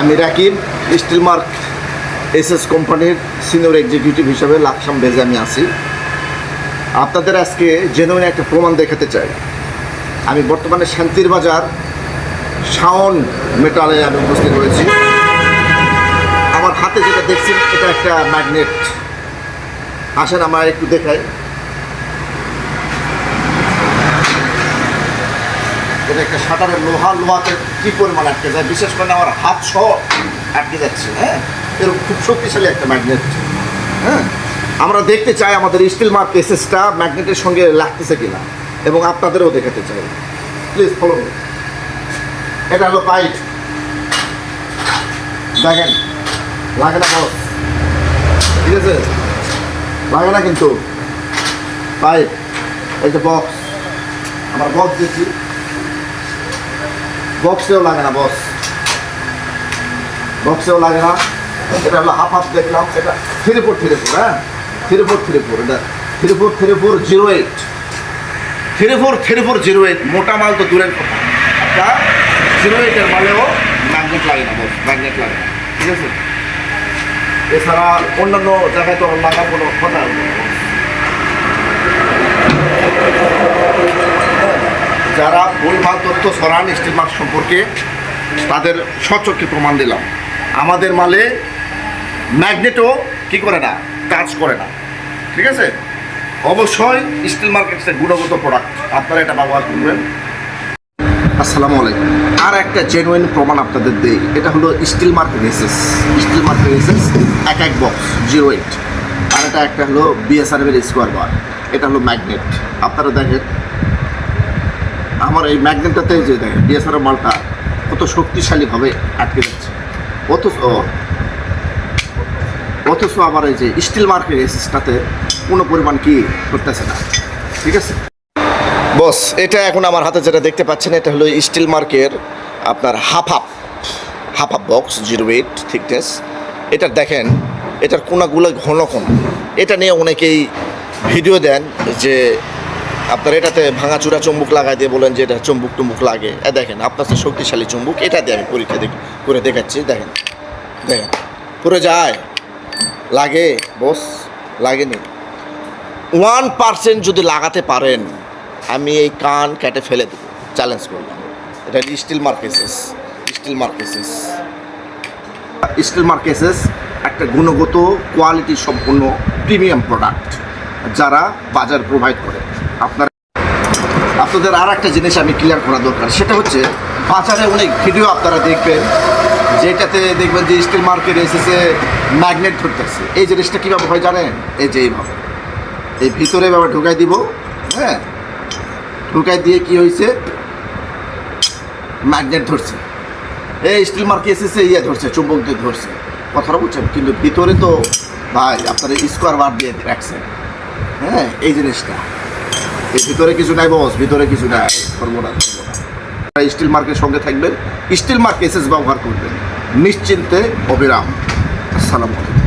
আমি Rakib, still mark SS কোম্পানির senior executive হিসাবে লাকসাম বেজে আমি আছি। আপনাদের আজকে জেনুইন একটা প্রমাণ দেখাতে চাই। আমি বর্তমানে শান্তির বাজার শাওন মেটালে আমি উপস্থিত হয়েছি। আমার হাতে যেটা দেখছেন এটা একটা ম্যাগনেট। আসেন আমার একটু দেখাই। এটা একটা শাটারের লোহাতে কী পরিমাণ আটকে যায়, বিশেষ করে আমার হাত সহ আটকে যাচ্ছে। হ্যাঁ, এরকম খুব শক্তিশালী একটা ম্যাগনেট। হ্যাঁ, আমরা দেখতে চাই আমাদের স্টিল মার্ক এসএসটা ম্যাগনেটের সঙ্গে লাগতেছে কিনা, এবং আপনাদেরও দেখাতে চাই। Please follow me. এটা হলো পাইপ, দেখেন লাগে না বস, ঠিক আছে? লাগে না কিন্তু পাইপ। এই যে বক্স, আমার বক্স দেখছি, বক্সেও লাগে না বস, বক্সেও লাগে না। এটা হলো হাফ দেখলাম, এটা 3434, হ্যাঁ 3434, এটা 343408, 343408। মোটা মাল তো দূরের কথা, একটা 08-এর মালেও ম্যাগনেট লাগে না বস, ম্যাগনেট লাগে না, ঠিক আছে? এছাড়া অন্যান্য জায়গায় তো লাগা কোনো কথা। যারা ভুলভাল তথ্য ছড়ান স্টিল মার্ক সম্পর্কে, তাদের সচক্ষে প্রমাণ দিলাম। আমাদের মালে ম্যাগনেটও কী করে না, কাজ করে না, ঠিক আছে? অবশ্যই স্টিল মার্কেট একটা গুণগত প্রোডাক্ট, আপনারা এটা ব্যবহার করবেন। আসসালামু আলাইকুম। আর একটা জেনুইন প্রমাণ আপনাদের দেই। এটা হলো still mark SS. Still mark SS এক বক্স 08, আর এটা একটা হলো বিএসআরএমের স্কোয়ার বার। এটা হলো ম্যাগনেট। আপনারা দেখেন আমার এই ম্যাগনেটটাতে যে দেখেন বিএসআরএম মালটা কত শক্তিশালীভাবে আটকে যাচ্ছে, অথচ আবার এই যে স্টিল মার্কের এসএসটাতে কোনো পরিমাণ কি করতেছে না, ঠিক আছে বস? এটা এখন আমার হাতে যেটা দেখতে পাচ্ছেন, এটা হলো স্টিল মার্কের আপনার হাফ বক্স 08 থিকনেস। এটা দেখেন, এটার কোনাগুলো ঘন ঘন। এটা নিয়ে অনেকেই ভিডিও দেন যে আপনার এটাতে ভাঙাচুরা চুম্বুক লাগাই দিয়ে বলেন যে এটা চুম্বুক লাগে। দেখেন আপনার যে শক্তিশালী চুম্বুক, এটা দিয়ে আমি পরীক্ষা করে দেখাচ্ছি। দেখেন দেখেন পুরো যায়, লাগে বস, লাগেনি। 1% যদি লাগাতে পারেন আমি এই কান কেটে ফেলে দেবো, চ্যালেঞ্জ করলাম। এটা still mark SS, still mark SS. Still mark SS একটা গুণগত কোয়ালিটি সম্পূর্ণ প্রিমিয়াম প্রোডাক্ট যারা বাজার প্রোভাইড করে। আপনাদের আর একটা জিনিস আমি ক্লিয়ার করা দরকার, সেটা হচ্ছে বাজারে অনেক ভিডিও আপনারা দেখবেন যেটাতে দেখবেন যে স্টিল মার্কের এসএসে ম্যাগনেট ধরতেছে। এই জিনিসটা কীভাবে হয় জানেন? এই যে এইভাবে এই ভিতরে এভাবে ঢুকাই দিব, হ্যাঁ, ঢুকাই দিয়ে কি হয়েছে, ম্যাগনেট ধরছে। এই স্টিল মার্ক এসএসে ধরছে, চুম্বক দিয়ে ধরছে, কথাটা বুঝছেন? কিন্তু ভিতরে তো ভাই আপনারা স্কোয়ার বার দিয়ে রাখছেন। হ্যাঁ, এই জিনিসটা এই ভিতরে কিছু নাই বস, ভিতরে কিছু নাই, করবো না। স্টিল মার্কের সঙ্গে থাকবেন, স্টিল মার্ক এসএস ব্যবহার করবেন নিশ্চিন্তে, অবিরাম। আসসালামু আলাইকুম।